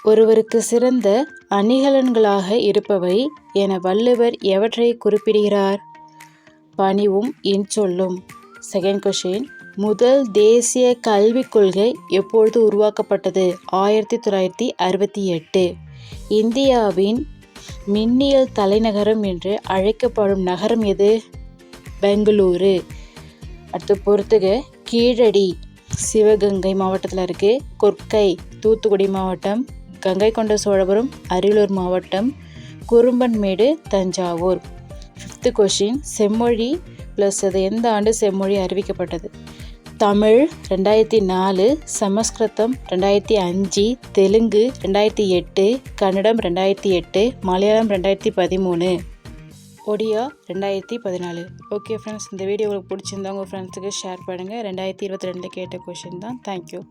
ஒருவருக்கு சிறந்த அணிகலன்களாக இருப்பவை என வள்ளுவர் எவற்றை குறிப்பிடுகிறார்? பணிவும் இன்சொல்லும். செகண்ட் கொஷின், முதல் தேசிய கல்விக் கொள்கை எப்பொழுது உருவாக்கப்பட்டது? 1968. இந்தியாவின் மின்னியல் தலைநகரம் என்று அழைக்கப்படும் நகரம் எது? பெங்களூரு. அடுத்து பொறுத்துக. கீழடி சிவகங்கை மாவட்டத்தில் இருக்குது. கொற்கை தூத்துக்குடி மாவட்டம். கங்கை கொண்ட சோழபுரம் அரியலூர் மாவட்டம். குரும்பன்மேடு தஞ்சாவூர். 5th கொஷின், செம்மொழி ப்ளஸ் அது எந்த ஆண்டு செம்மொழி அறிவிக்கப்பட்டது? தமிழ் 2004, சமஸ்கிருதம் 2005, தெலுங்கு 2008, கன்னடம் 2008, மலையாளம் 2013, ஒடியா 2014. ஓகே ஃப்ரெண்ட்ஸ், இந்த வீடியோ உங்களுக்கு பிடிச்சிருந்தா உங்கள் ஃப்ரெண்ட்ஸுக்கு ஷேர் பண்ணுங்கள். 2022 கேட்ட கொஷின் தான். தேங்க்யூ.